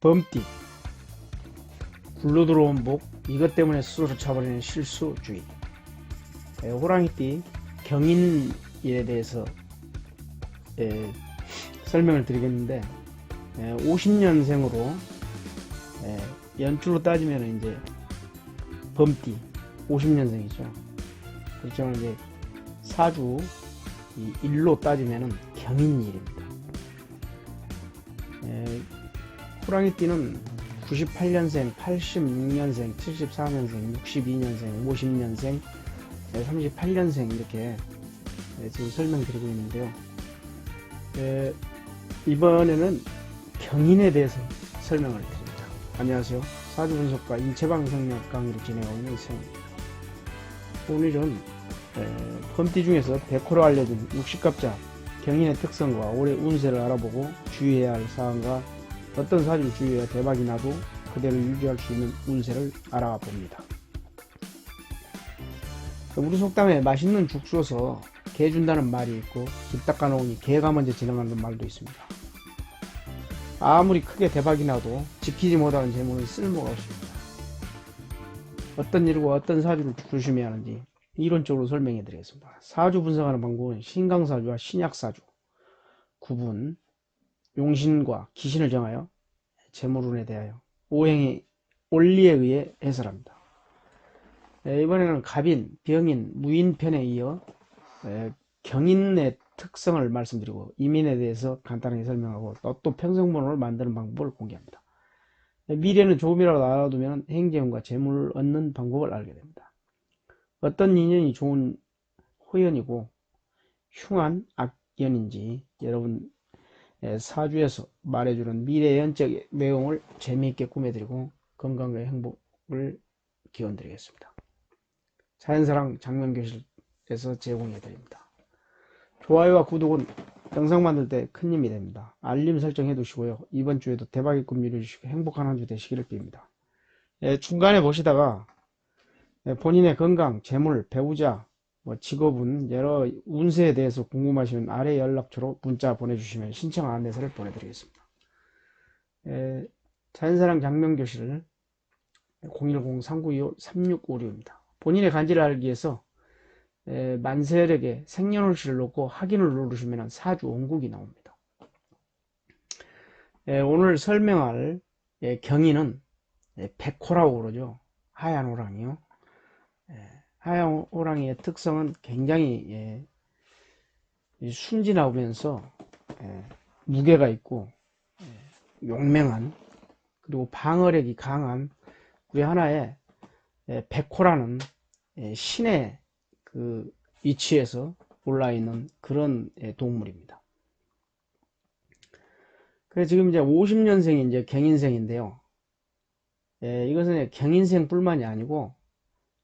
범띠, 굴러 들어온 복, 이것 때문에 스스로 쳐버리는 실수주의. 호랑이띠 경인에 대해서 설명을 드리겠는데, 50년생으로 연출로 따지면 이제 범띠 50년생이죠. 그렇지만 이제 사주 이 일로 따지면은 경인일입니다. 호랑이띠는 98년생, 86년생, 74년생, 62년생, 50년생, 38년생 이렇게 지금 설명드리고 있는데요. 이번에는 경인에 대해서 설명을 드립니다. 안녕하세요. 사주분석과 인체방송력 강의를 진행하고 있는 이성입니다. 오늘은 범띠 중에서 백호로 알려진 60갑자 경인의 특성과 올해 운세를 알아보고 주의해야 할 사항과 어떤 사주를 주의해야 대박이 나도 그대로 유지할 수 있는 운세를 알아봅니다. 우리 속담에 맛있는 죽 줘서 개 준다는 말이 있고 집 닦아놓으니 개가 먼저 지나가는 말도 있습니다. 아무리 크게 대박이 나도 지키지 못하는 재물은 쓸모가 없습니다. 어떤 일과 어떤 사주를 조심해야 하는지 이론적으로 설명해 드리겠습니다. 사주 분석하는 방법은 신강사주와 신약사주 구분, 용신과 기신을 정하여 재물운에 대하여 오행의 원리에 의해 해설합니다. 이번에는 갑인, 병인, 무인편에 이어 경인의 특성을 말씀드리고 이민에 대해서 간단하게 설명하고 또 평생번호를 만드는 방법을 공개합니다. 미래는 조금이라도 알아두면 행재운과 재물을 얻는 방법을 알게 됩니다. 어떤 인연이 좋은 호연이고 흉한 악연인지 여러분 사주에서 말해주는 미래연적 내용을 재미있게 꾸며드리고 건강과 행복을 기원드리겠습니다. 자연사랑 장명교실에서 제공해드립니다. 좋아요와 구독은 영상 만들 때 큰 힘이 됩니다. 알림 설정 해두시고요. 이번 주에도 대박의 꿈 이루시고 행복한 한 주 되시기를 빕니다. 중간에 보시다가 본인의 건강, 재물, 배우자, 직업은 여러 운세에 대해서 궁금하시면 아래 연락처로 문자 보내주시면 신청 안내서를 보내드리겠습니다. 자연사랑 장명교실 010-3925-3656입니다. 본인의 간지를 알기 위해서 만세력에 생년월일을 놓고 확인을 누르시면 사주 원국이 나옵니다. 오늘 설명할 경인은 백호라고 그러죠. 하얀 호랑이요. 하얀 호랑이의 특성은 굉장히 순진하면서 무게가 있고 용맹한, 그리고 방어력이 강한 우리 하나의 백호라는 신의 그 위치에서 올라있는 그런 동물입니다. 그래서 지금 이제 50년생이 이제 경인생인데요. 이것은 경인생 뿐만이 아니고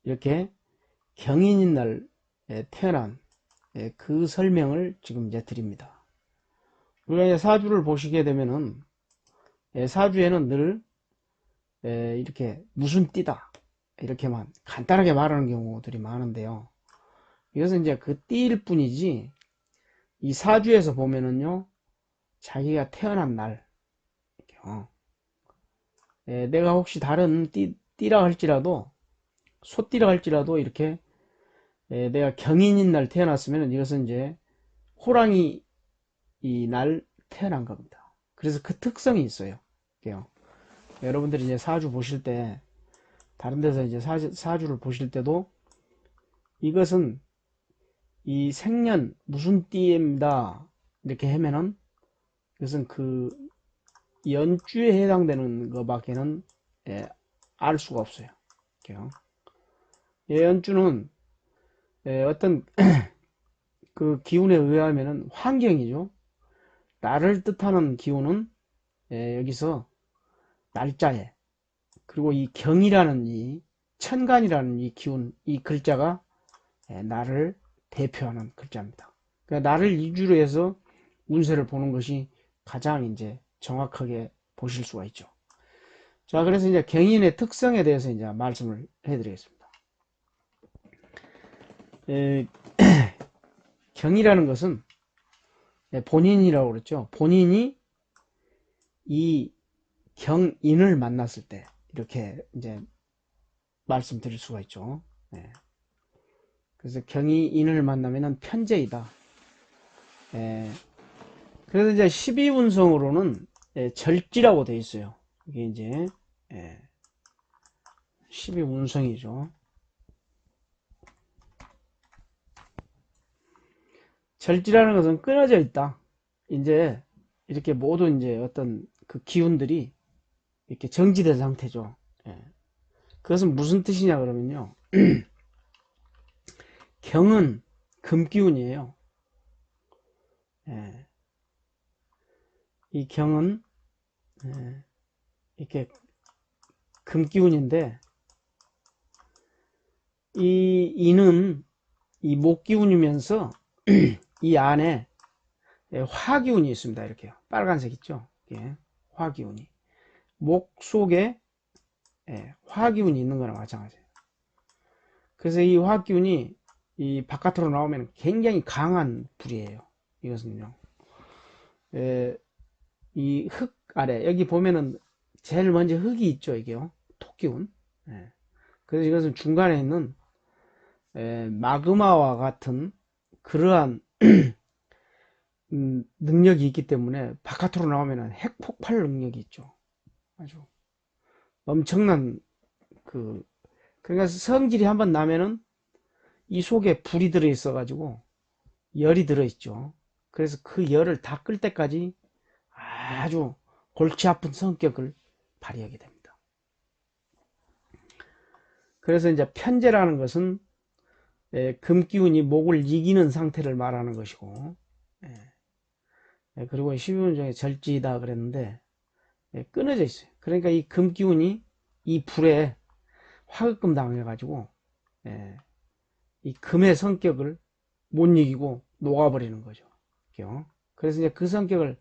이렇게 경인인 날 태어난 그 설명을 지금 이제 드립니다. 우리가 이제 사주를 보시게 되면은 사주에는 늘 이렇게 무슨 띠다 이렇게만 간단하게 말하는 경우들이 많은데요. 이것은 이제 그 띠일 뿐이지 이 사주에서 보면은요 자기가 태어난 날 내가 혹시 다른 띠라 할지라도 소띠라 할지라도 이렇게 내가 경인인 날 태어났으면 이것은 이제 호랑이 이 날 태어난 겁니다. 그래서 그 특성이 있어요. 여러분들이 이제 사주 보실 때 다른 데서 이제 사주를 보실 때도 이것은 이 생년 무슨 띠입니다 이렇게 하면은 이것은 그 연주에 해당되는 것밖에는 알 수가 없어요. 연주는 어떤 그 기운에 의하면은 환경이죠. 나를 뜻하는 기운은 여기서 날짜에, 그리고 이 경이라는 이 천간이라는 이 기운, 이 글자가 나를 대표하는 글자입니다. 그러니까 나를 이주로 해서 운세를 보는 것이 가장 이제 정확하게 보실 수가 있죠. 자, 그래서 이제 경인의 특성에 대해서 이제 말씀을 해드리겠습니다. 경이라는 것은 본인이라고 그랬죠. 본인이 이 경인을 만났을 때 이렇게 이제 말씀드릴 수가 있죠. 예. 그래서 경이인을 만나면은 편재이다. 예. 그래서 이제 12운성으로는 절지라고 되어 있어요. 이게 이제 12운성이죠. 절지라는 것은 끊어져 있다. 이제 이렇게 모든 이제 어떤 그 기운들이 이렇게 정지된 상태죠. 예. 그것은 무슨 뜻이냐 그러면요. 경은 금기운이에요. 예. 이 경은 이렇게 금기운인데 이 이는 이 목기운이면서 이 안에 화기운이 있습니다. 이렇게요. 빨간색 있죠. 예. 화기운이 목 속에 화기운이 있는 거나 마찬가지예요. 그래서 이 화기운이 이 바깥으로 나오면 굉장히 강한 불이에요. 이것은요. 이 흙 아래 여기 보면은 제일 먼저 흙이 있죠. 이게요. 토기운. 그래서 이것은 중간에 있는 마그마와 같은 그러한 능력이 있기 때문에 바깥으로 나오면 핵폭발 능력이 있죠. 아주 엄청난 그러니까 성질이 한번 나면은 이 속에 불이 들어 있어 가지고 열이 들어 있죠. 그래서 그 열을 다 끌 때까지 아주 골치 아픈 성격을 발휘하게 됩니다. 그래서 이제 편재라는 것은 금기운이 목을 이기는 상태를 말하는 것이고, 그리고 12운 중에 절지이다 그랬는데 끊어져 있어요. 그러니까 이 금기운이 이 불에 화급금 당해가지고 이 금의 성격을 못 이기고 녹아버리는 거죠. 그래서 이제 그 성격을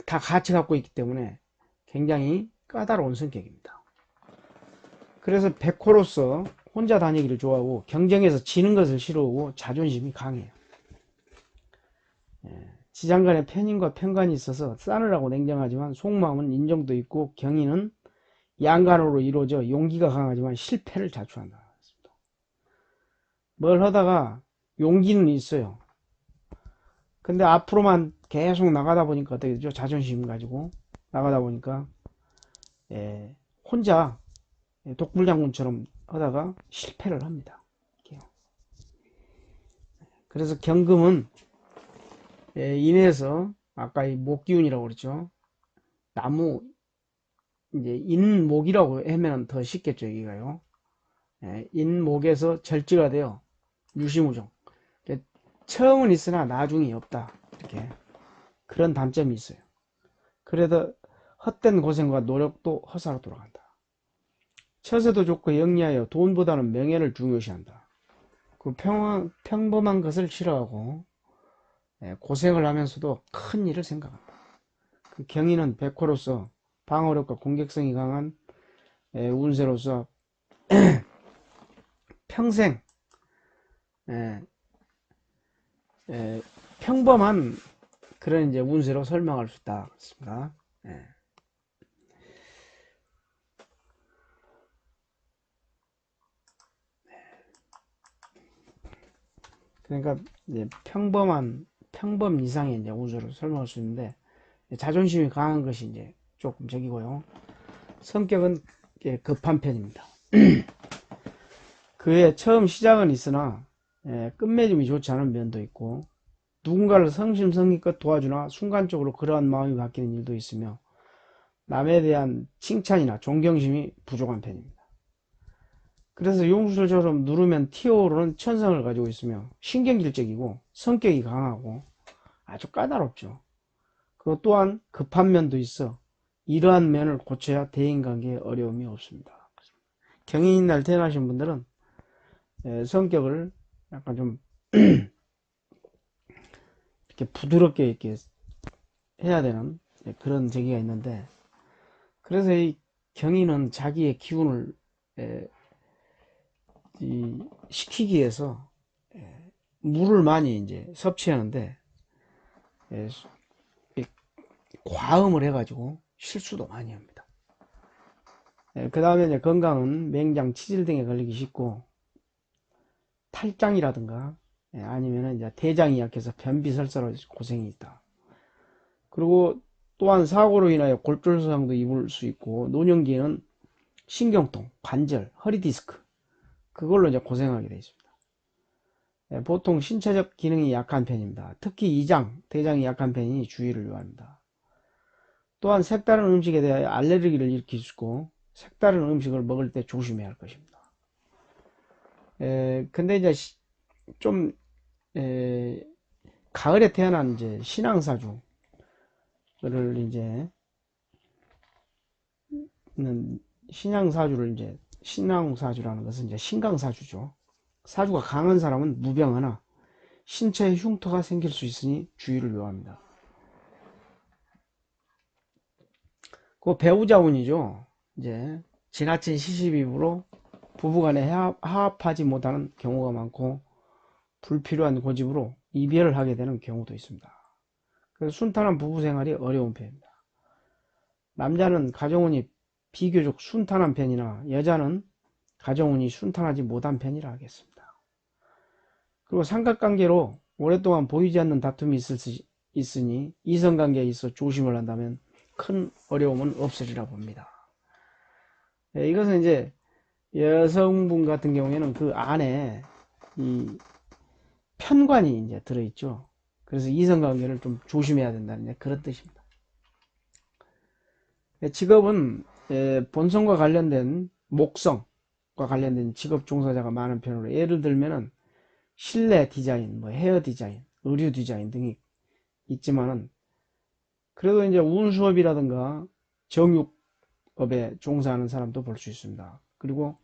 다 같이 갖고 있기 때문에 굉장히 까다로운 성격입니다. 그래서 백호로서 혼자 다니기를 좋아하고 경쟁에서 지는 것을 싫어하고 자존심이 강해요. 지장 간에 편인과 편관이 있어서 싸늘하고 냉정하지만 속마음은 인정도 있고 경의는 양간으로 이루어져 용기가 강하지만 실패를 자초한다. 뭘 하다가 용기는 있어요. 근데 앞으로만 계속 나가다 보니까 어떻게 되죠? 자존심 가지고 나가다 보니까 혼자 독불장군처럼 하다가 실패를 합니다. 그래서 경금은 인에서 아까 이 목기운이라고 그랬죠. 나무 이제 인목이라고 하면 더 쉽겠죠. 여기가요. 인목에서 절지가 돼요. 유시무종. 처음은 있으나 나중이 없다. 이렇게 그런 단점이 있어요. 그래도 헛된 고생과 노력도 허사로 돌아간다. 처세도 좋고 영리하여 돈보다는 명예를 중요시한다. 그 평범한 것을 싫어하고 고생을 하면서도 큰 일을 생각한다. 그 경의는 백호로서 방어력과 공격성이 강한 운세로서 평생 평범한 그런 이제 운세로 설명할 수 있다. 그렇습니다. 그러니까 이제 평범 이상의 이제 운세로 설명할 수 있는데 자존심이 강한 것이 이제 조금 적이고요. 성격은 급한 편입니다. 그의 처음 시작은 있으나 끝맺음이 좋지 않은 면도 있고 누군가를 성심성의껏 도와주나 순간적으로 그러한 마음이 바뀌는 일도 있으며 남에 대한 칭찬이나 존경심이 부족한 편입니다. 그래서 용술처럼 누르면 튀어오르는 천성을 가지고 있으며 신경질적이고 성격이 강하고 아주 까다롭죠. 그것 또한 급한 면도 있어 이러한 면을 고쳐야 대인관계에 어려움이 없습니다. 경인인 날 태어나신 분들은 성격을 약간 좀 이렇게 부드럽게 이렇게 해야 되는 그런 재기가 있는데 그래서 이 경인은 자기의 기운을 식히기 위해서 물을 많이 이제 섭취하는데 과음을 해가지고 실수도 많이 합니다. 그 다음에 이제 건강은 맹장, 치질 등에 걸리기 쉽고 탈장이라든가 아니면 이제 대장이 약해서 변비설사로 고생이 있다. 그리고 또한 사고로 인하여 골절상도 입을 수 있고 노년기에는 신경통, 관절, 허리 디스크 그걸로 이제 고생하게 되어 있습니다. 보통 신체적 기능이 약한 편입니다. 특히 이장, 대장이 약한 편이 주의를 요합니다. 또한 색다른 음식에 대하여 알레르기를 일으킬 수 있고 색다른 음식을 먹을 때 조심해야 할 것입니다. 근데 이제 좀 가을에 태어난 이제 신앙사주를 이제 신앙사주라는 것은 이제 신강사주죠. 사주가 강한 사람은 무병하나 신체에 흉터가 생길 수 있으니 주의를 요합니다. 그 배우자운이죠. 이제 지나친 시시비비로 부부간에 화합하지 못하는 경우가 많고 불필요한 고집으로 이별을 하게 되는 경우도 있습니다. 그래서 순탄한 부부 생활이 어려운 편입니다. 남자는 가정운이 비교적 순탄한 편이나 여자는 가정운이 순탄하지 못한 편이라 하겠습니다. 그리고 삼각관계로 오랫동안 보이지 않는 다툼이 있으니 이성관계에 있어 조심을 한다면 큰 어려움은 없으리라 봅니다. 이것은 이제 여성분 같은 경우에는 그 안에 이 편관이 이제 들어있죠. 그래서 이성관계를 좀 조심해야 된다는 그런 뜻입니다. 직업은 본성과 관련된 목성과 관련된 직업 종사자가 많은 편으로 예를 들면은 실내 디자인, 뭐 헤어 디자인, 의류 디자인 등이 있지만은 그래도 이제 운수업이라든가 정육업에 종사하는 사람도 볼 수 있습니다. 그리고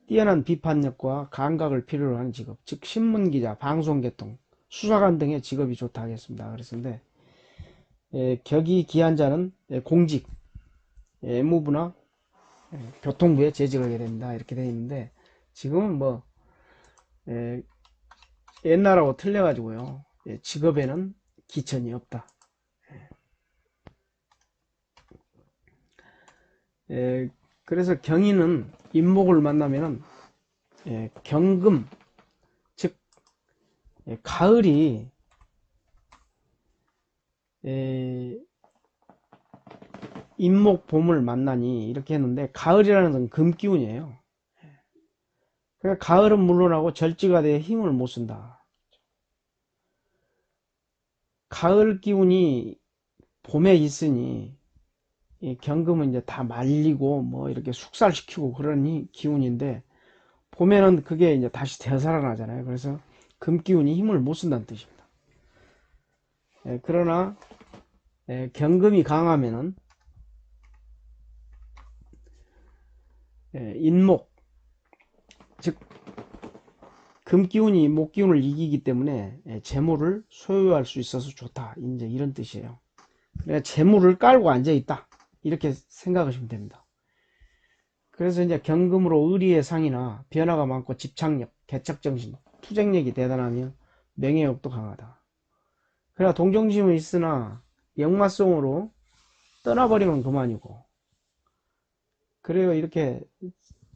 뛰어난 비판력과 감각을 필요로 하는 직업, 즉 신문기자, 방송개통, 수사관 등의 직업이 좋다 하겠습니다. 그랬는데 격이 기한 자는 공직, 외무부나 교통부에 재직하게 됩니다. 이렇게 되어 있는데 지금은 뭐 옛날하고 틀려가지고요. 직업에는 기천이 없다. 그래서 경인은 인목을 만나면은 경금, 즉 가을이 인목 봄을 만나니 이렇게 했는데 가을이라는 건 금기운이에요. 그러니까 가을은 물론하고 절지가 되어 힘을 못 쓴다. 가을 기운이 봄에 있으니 이 경금은 이제 다 말리고 뭐 이렇게 숙살시키고 그런 기운인데 봄에는 그게 이제 다시 되살아나잖아요. 그래서 금기운이 힘을 못 쓴다는 뜻입니다. 그러나 경금이 강하면은 인목, 즉 금기운이 목기운을 이기기 때문에 재물을 소유할 수 있어서 좋다. 이제 이런 뜻이에요. 그러니까 재물을 깔고 앉아 있다. 이렇게 생각하시면 됩니다. 그래서 이제 경금으로 의리의 상이나 변화가 많고 집착력, 개척정신, 투쟁력이 대단하며 명예욕도 강하다. 그러나 동정심은 있으나 역마성으로 떠나버리면 그만이고 그래요. 이렇게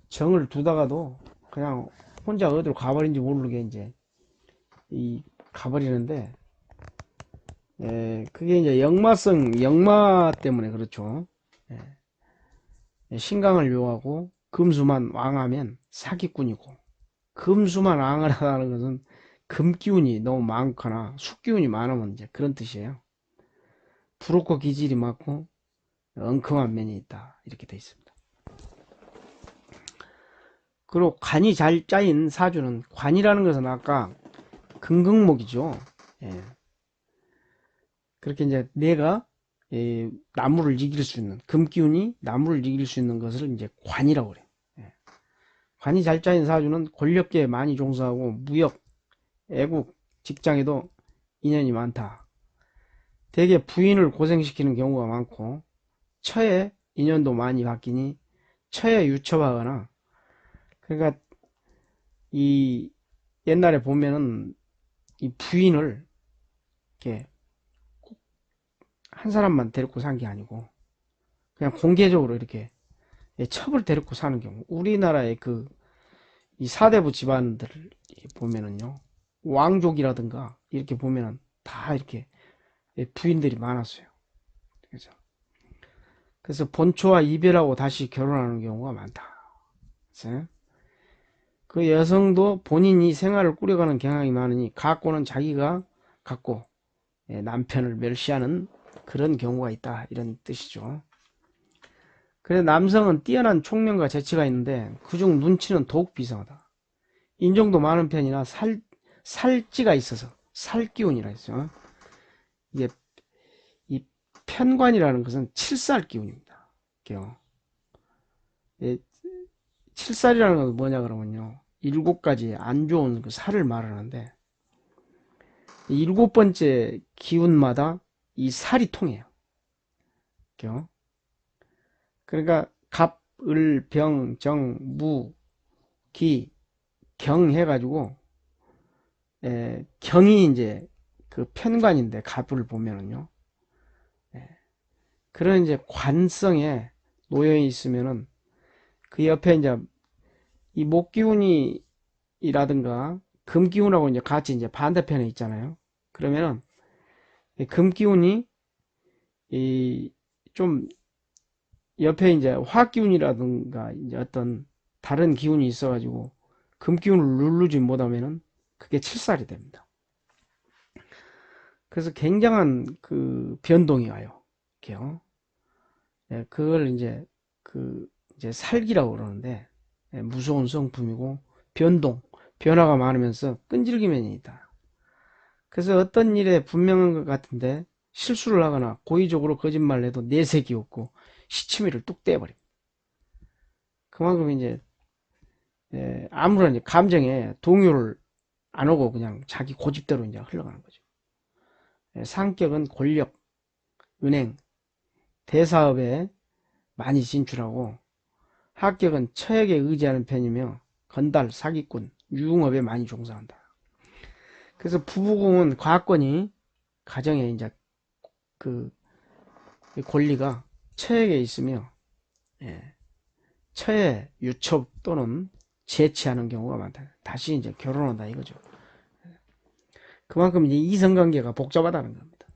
정을 두다가도 그냥 혼자 어디로 가버린지 모르게 이제 가버리는데 그게 이제 역마 때문에 그렇죠. 신강을 요하고 금수만 왕하면 사기꾼이고 금수만 왕하다는 것은 금기운이 너무 많거나 숙기운이 많으면 이제 그런 뜻이에요. 부럽고 기질이 많고 엉큼한 면이 있다 이렇게 되어 있습니다. 그리고 관이 잘 짜인 사주는 관이라는 것은 아까 금극목이죠. 그렇게 이제 내가 나무를 이길 수 있는 금기운이 나무를 이길 수 있는 것을 이제 관이라고 그래요. 관이 잘 짜인 사주는 권력계에 많이 종사하고 무역, 애국, 직장에도 인연이 많다. 대개 부인을 고생시키는 경우가 많고 처에 인연도 많이 바뀌니 처에 유첩하거나 그러니까 이 옛날에 보면은 이 부인을 이렇게 한 사람만 데리고 산 게 아니고 그냥 공개적으로 이렇게 첩을 데리고 사는 경우. 우리나라의 이 사대부 집안들을 보면은요, 왕족이라든가 이렇게 보면은 다 이렇게 부인들이 많았어요. 그죠? 그래서 본초와 이별하고 다시 결혼하는 경우가 많다. 그래서 그 여성도 본인이 생활을 꾸려가는 경향이 많으니 가꼬는 자기가 갖고 남편을 멸시하는 그런 경우가 있다, 이런 뜻이죠. 그래서 남성은 뛰어난 총명과 재치가 있는데 그중 눈치는 더욱 비상하다. 인종도 많은 편이나 살찌가 있어서 살기운이라 했어요. 이게 이 편관이라는 것은 칠살 기운입니다. 칠살이라는 것은 뭐냐 그러면요, 7가지 안 좋은 그 살을 말하는데, 7번째 기운마다 이 살이 통해요. 그러니까 갑, 을, 병, 정, 무, 기, 경 해가지고 경이 이제 그 편관인데, 갑을 보면은요, 그런 이제 관성에 놓여 있으면은 그 옆에 이제 이 목기운이라든가 금기운하고 이제 같이 이제 반대편에 있잖아요. 그러면은 이 금기운이 이 좀 옆에 이제 화기운이라든가 이제 어떤 다른 기운이 있어가지고 금기운을 누르지 못하면은 그게 칠살이 됩니다. 그래서 굉장한 그 변동이 와요. 이렇게요. 그걸 이제 살기라고 그러는데, 무서운 성품이고 변화가 많으면서 끈질기면이 있다. 그래서 어떤 일에 분명한 것 같은데 실수를 하거나 고의적으로 거짓말을 해도 내색이 없고 시치미를 뚝 떼버립니다. 그만큼 이제 아무런 감정에 동요를 안 오고 그냥 자기 고집대로 이제 흘러가는 거죠. 상격은 권력, 은행, 대사업에 많이 진출하고, 합격은 처에게 의지하는 편이며 건달, 사기꾼, 유흥업에 많이 종사한다. 그래서 부부공은 과권이 가정에 이제 그 권리가 처에게 있으며, 처에 유첩 또는 재치하는 경우가 많다. 다시 이제 결혼한다 이거죠. 그만큼 이제 이성관계가 복잡하다는 겁니다.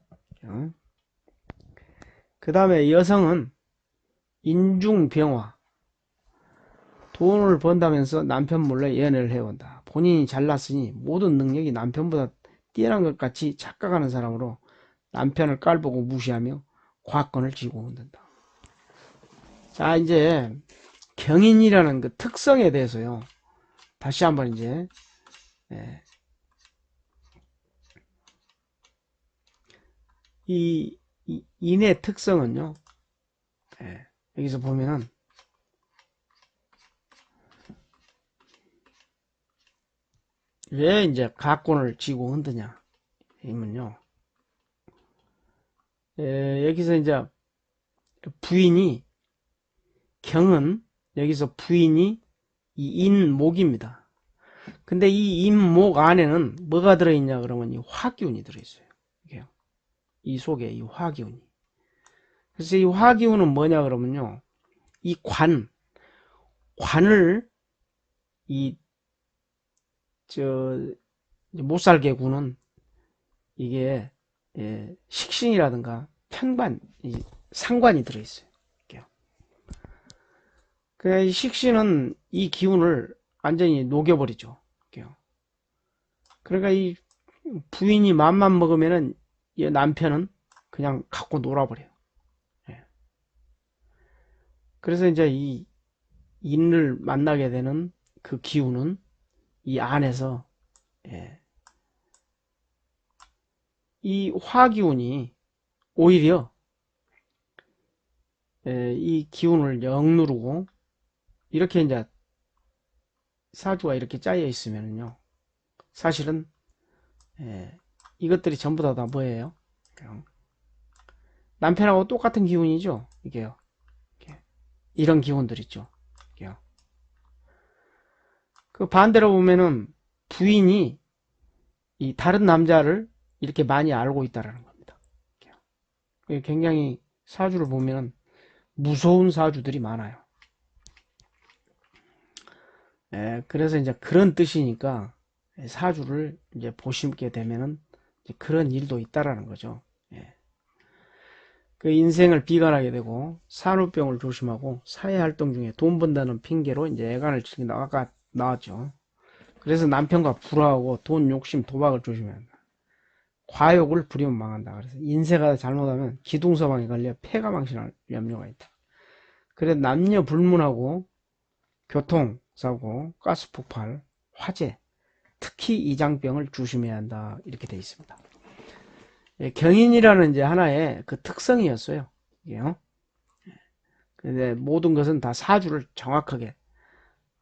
그 다음에 여성은 인중병화, 돈을 번다면서 남편 몰래 연애를 해온다. 본인이 잘났으니 모든 능력이 남편보다 뛰어난 것 같이 착각하는 사람으로 남편을 깔보고 무시하며 과권을 쥐고 온다. 자, 이제 경인이라는 그 특성에 대해서요, 다시 한번 이제 이 인의 특성은요, 여기서 보면은 왜 이제 가권을 쥐고 흔드냐 이면요, 여기서 이제 부인이, 경은 여기서 부인이 이 인목입니다. 근데 이 인목 안에는 뭐가 들어있냐 그러면 이 화기운이 들어있어요. 이 속에 이 화기운이. 그래서 이 화기운은 뭐냐 그러면요, 이 관을 이 못살게 구는 이게 식신이라든가 편관, 상관이 들어있어요. 그 식신은 이 기운을 완전히 녹여버리죠. 그러니까 이 부인이 맘만 먹으면은 이 남편은 그냥 갖고 놀아버려요. 그래서 이제 이 인을 만나게 되는 그 기운은 이 안에서 이 화기운이 오히려 이 기운을 역누르고, 이렇게 이제 사주가 이렇게 짜여 있으면요, 사실은 이것들이 전부 다 뭐예요? 남편하고 똑같은 기운이죠. 이게요. 이런 기운들 있죠. 그 반대로 보면은 부인이 이 다른 남자를 이렇게 많이 알고 있다라는 겁니다. 굉장히 사주를 보면은 무서운 사주들이 많아요. 그래서 이제 그런 뜻이니까 사주를 이제 보시게 되면은 이제 그런 일도 있다라는 거죠. 그 인생을 비관하게 되고 산후병을 조심하고 사회활동 중에 돈 번다는 핑계로 이제 애간을 즐긴다. 아까 나왔죠. 그래서 남편과 불화하고 돈 욕심 도박을 조심해야 한다. 과욕을 부리면 망한다. 그래서 인쇄가 잘못하면 기둥서방에 걸려 폐가 망신할 염려가 있다. 그래서 남녀 불문하고 교통사고, 가스폭발, 화재, 특히 이장병을 조심해야 한다. 이렇게 되어 있습니다. 경인이라는 이제 하나의 그 특성이었어요. 이게요. 근데 모든 것은 다 사주를 정확하게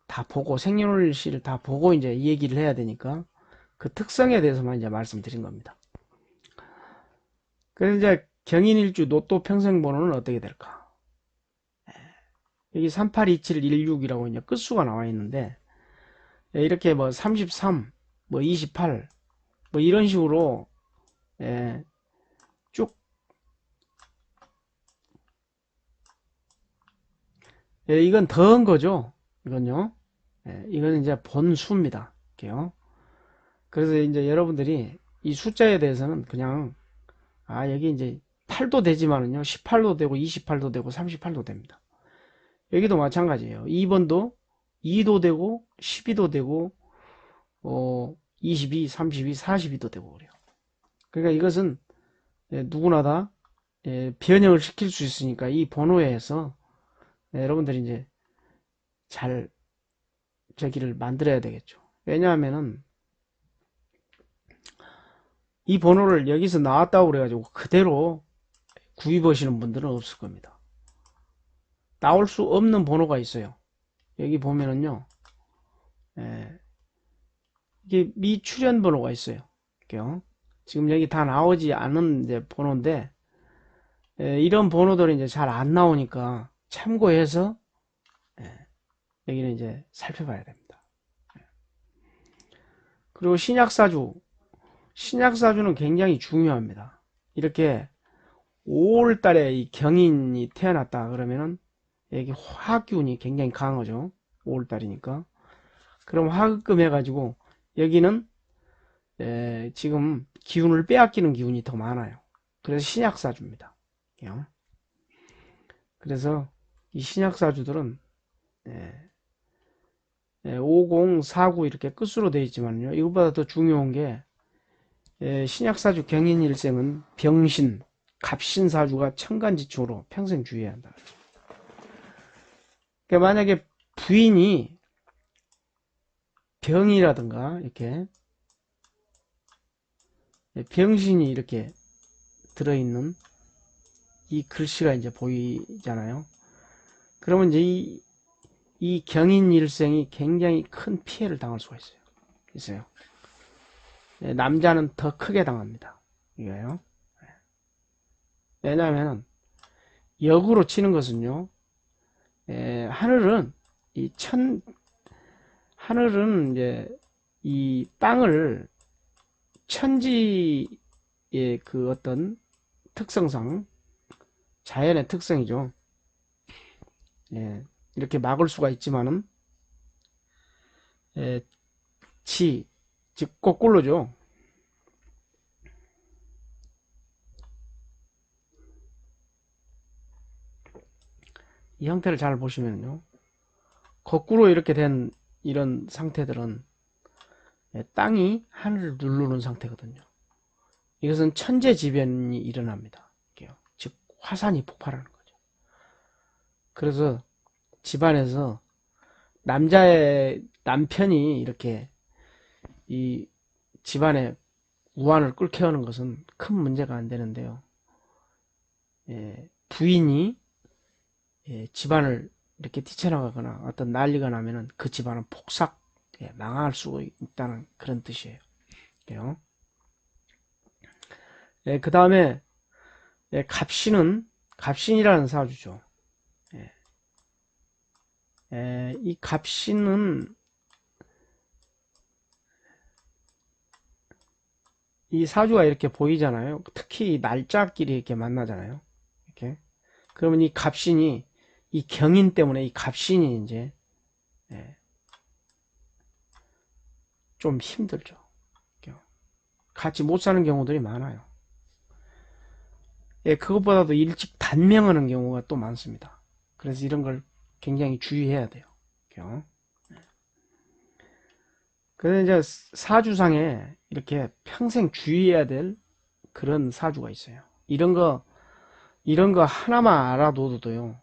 다 보고 생년월일을 다 보고 이제 이 얘기를 해야 되니까 그 특성에 대해서만 이제 말씀드린 겁니다. 그래서 이제 경인일주 로또 평생번호는 어떻게 될까? 여기 382716이라고 이제 끝수가 나와 있는데 이렇게 뭐 33, 뭐 28, 뭐 이런 식으로 쭉 이건 더한 거죠. 이건요. 이거는 이제 본수입니다. 이렇게요. 그래서 이제 여러분들이 이 숫자에 대해서는 그냥 여기 이제 8도 되지만은요 18도 되고 28도 되고 38도 됩니다. 여기도 마찬가지예요. 2번도 2도 되고 12도 되고 22, 32, 42도 되고 그래요. 그러니까 이것은 누구나 다 변형을 시킬 수 있으니까 이 번호에서 여러분들이 이제 잘 저기를 만들어야 되겠죠. 왜냐하면은 이 번호를 여기서 나왔다고 그래가지고 그대로 구입하시는 분들은 없을 겁니다. 나올 수 없는 번호가 있어요. 여기 보면은요, 이게 미출현 번호가 있어요. 이렇게요. 지금 여기 다 나오지 않은 이제 번호인데, 이런 번호들이 이제 잘 안 나오니까 참고해서 여기는 이제 살펴봐야 됩니다. 그리고 신약사주는 굉장히 중요합니다. 이렇게 5월달에 이 경인이 태어났다 그러면은 여기 화기운이 굉장히 강하죠. 5월달이니까. 그럼 화급금 해가지고 여기는 지금 기운을 빼앗기는 기운이 더 많아요. 그래서 신약사주입니다. 그래서 이 신약사주들은 50, 49 이렇게 끝으로 되어 있지만요. 이것보다 더 중요한 게 신약사주 경인일생은 병신, 갑신사주가 천간지축으로 평생 주의해야 한다. 그러니까 만약에 부인이 병이라든가 이렇게 병신이 이렇게 들어있는 이 글씨가 이제 보이잖아요. 그러면 이제 이 경인일생이 굉장히 큰 피해를 당할 수가 있어요. 남자는 더 크게 당합니다. 이거요. 왜냐하면 역으로 치는 것은요. 하늘은 하늘은 이제 이 땅을 천지의 그 어떤 특성상 자연의 특성이죠. 이렇게 막을 수가 있지만은 즉 거꾸로죠. 이 형태를 잘 보시면요. 거꾸로 이렇게 된 이런 상태들은 땅이 하늘을 누르는 상태거든요. 이것은 천재지변이 일어납니다. 즉 화산이 폭발하는 거죠. 그래서 집안에서 남편이 이렇게 이 집안에 우환을 끓게 하는 것은 큰 문제가 안 되는데요. 부인이 집안을 이렇게 뛰쳐나가거나 어떤 난리가 나면은 그 집안은 폭삭 망할 수 있다는 그런 뜻이에요. 그 다음에 갑신이라는 사주죠. 이 갑신은 이 사주가 이렇게 보이잖아요. 특히 날짜끼리 이렇게 만나잖아요. 이렇게 그러면 이 갑신이 이 경인 때문에 이 갑신이 이제 예, 좀 힘들죠. 같이 못 사는 경우들이 많아요. 예, 그것보다도 일찍 단명하는 경우가 또 많습니다. 그래서 이런 걸 굉장히 주의해야 돼요. 그래서 이제 사주상에 이렇게 평생 주의해야 될 그런 사주가 있어요. 이런 거 하나만 알아둬도요.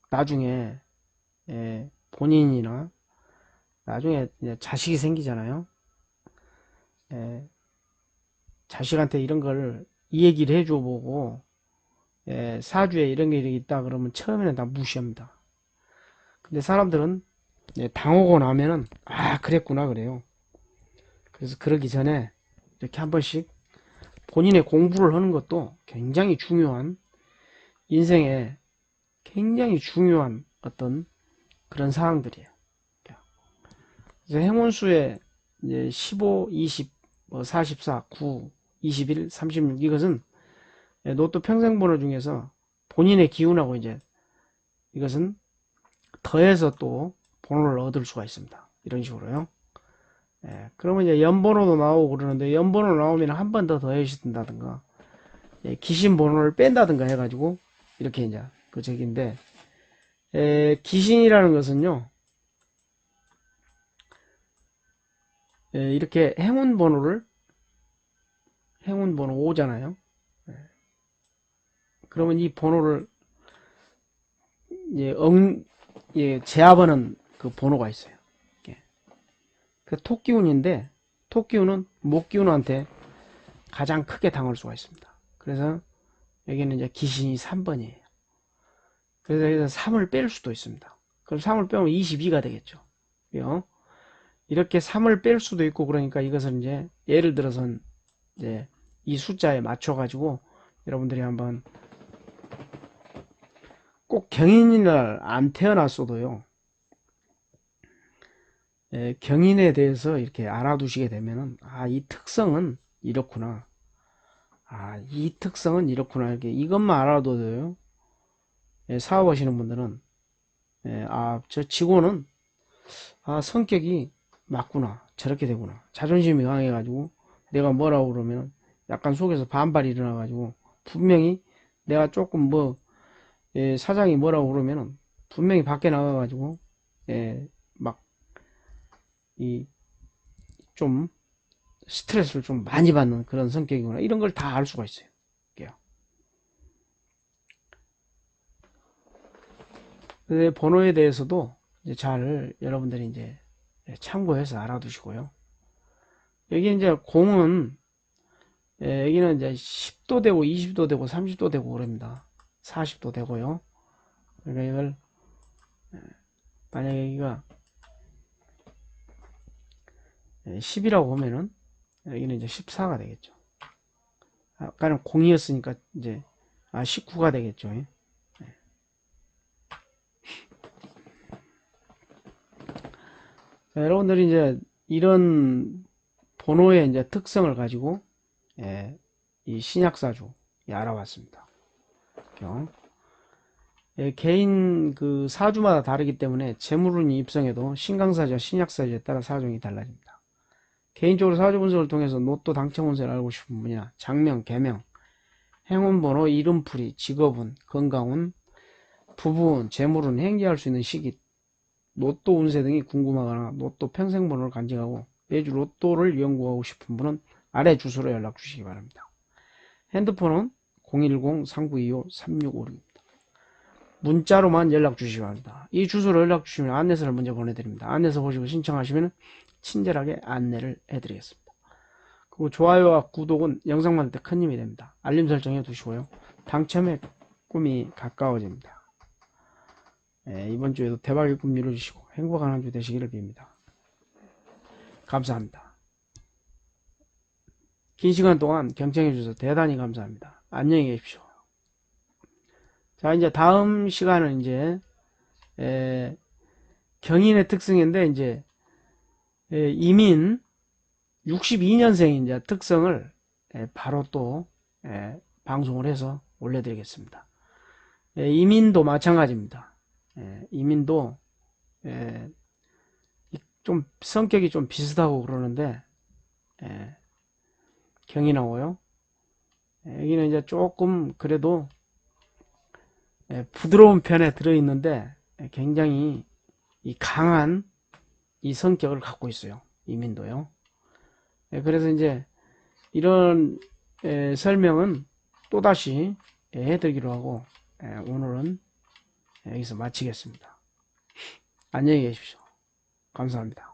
나중에 예, 본인이나 나중에 이제 자식이 생기잖아요. 예, 자식한테 이런 걸 이 얘기를 해줘 보고 예, 사주에 이런 게 있다 그러면 처음에는 다 무시합니다. 근데 사람들은 예, 당하고 나면은 아 그랬구나 그래요. 그래서 그러기 전에 이렇게 한 번씩 본인의 공부를 하는 것도 굉장히 중요한 인생에 굉장히 중요한 어떤 그런 사항들이에요. 그래서 행운수의 이제 15, 20, 44, 9, 21, 36 이것은 로또 평생번호 중에서 본인의 기운하고 이제 이것은 더해서 또 번호를 얻을 수가 있습니다. 이런 식으로요. 예, 그러면 이제 연번호도 나오고 그러는데 연번호 나오면 한 번 더 더해준다든가 예, 기신 번호를 뺀다든가 해가지고 이렇게 이제 그 적인데 기신이라는 것은요 예, 이렇게 행운 번호 5잖아요. 예, 그러면 이 번호를 예, 예, 제압하는 그 번호가 있어요. 예. 그 토끼운인데 토끼운은 목기운한테 가장 크게 당할 수가 있습니다. 그래서 여기는 이제 기신이 3번이에요. 그래서 여기서 3을 뺄 수도 있습니다. 그럼 3을 빼면 22가 되겠죠. 이렇게 3을 뺄 수도 있고 그러니까 이것은 이제 예를 들어서 이제 이 숫자에 맞춰 가지고 여러분들이 한번 꼭 경인날 안 태어났어도요. 예, 경인에 대해서 이렇게 알아두시게 되면은 아, 이 특성은 이렇구나. 아, 이 특성은 이렇구나. 이렇게 이것만 알아둬도요. 예, 사업하시는 분들은 예, 아, 저 직원은 아, 성격이 맞구나. 저렇게 되구나. 자존심이 강해가지고 내가 뭐라고 그러면 약간 속에서 반발이 일어나가지고 분명히 내가 조금 뭐 예, 사장이 뭐라고 그러면은 분명히 밖에 나가가지고 예, 막 이 좀 스트레스를 좀 많이 받는 그런 성격이구나. 이런 걸 다 알 수가 있어요. 그 번호에 대해서도 이제 잘 여러분들이 이제 참고해서 알아두시고요. 여기 이제 공은 여기는 이제 10도 되고 20도 되고 30도 되고 그럽니다. 40도 되고요. 그러니까 이걸 만약에 여기가 10이라고 하면은 여기는 이제 14가 되겠죠. 아까는 0이었으니까 이제 19가 되겠죠. 자, 여러분들이 이제 이런 번호의 이제 특성을 가지고 이 신약사주 알아봤습니다. 개인 그 사주마다 다르기 때문에 재물운이 입성해도 신강사주와 신약사주에 따라 사정이 달라집니다. 개인적으로 사주 분석을 통해서 로또 당첨 운세를 알고 싶은 분이나 장명, 개명, 행운번호, 이름풀이, 직업운, 건강운, 부부운, 재물운, 행기할 수 있는 시기, 로또 운세 등이 궁금하거나 로또 평생번호를 간직하고 매주 로또를 연구하고 싶은 분은 아래 주소로 연락 주시기 바랍니다. 핸드폰은 010-3925-3656입니다. 문자로만 연락 주시기 바랍니다. 이 주소로 연락 주시면 안내서를 먼저 보내드립니다. 안내서 보시고 신청하시면 친절하게 안내를 해드리겠습니다. 그리고 좋아요와 구독은 영상 만들 때 큰 힘이 됩니다. 알림 설정해 두시고요. 당첨의 꿈이 가까워집니다. 이번 주에도 대박의 꿈 이루어주시고 행복한 한 주 되시기를 빕니다. 감사합니다. 긴 시간 동안 경청해 주셔서 대단히 감사합니다. 안녕히 계십시오. 자, 이제 다음 시간은 이제 경인의 특성인데 이제 이민 62년생 이제 특성을 바로 또 방송을 해서 올려드리겠습니다. 이민도 마찬가지입니다. 이민도 좀 성격이 좀 비슷하고 그러는데 경이 나오고요. 여기는 이제 조금 그래도 부드러운 편에 들어있는데 굉장히 이 강한 이 성격을 갖고 있어요. 이민도요. 그래서 이제 이런 설명은 또다시 해드리기로 하고 오늘은 여기서 마치겠습니다. 안녕히 계십시오. 감사합니다.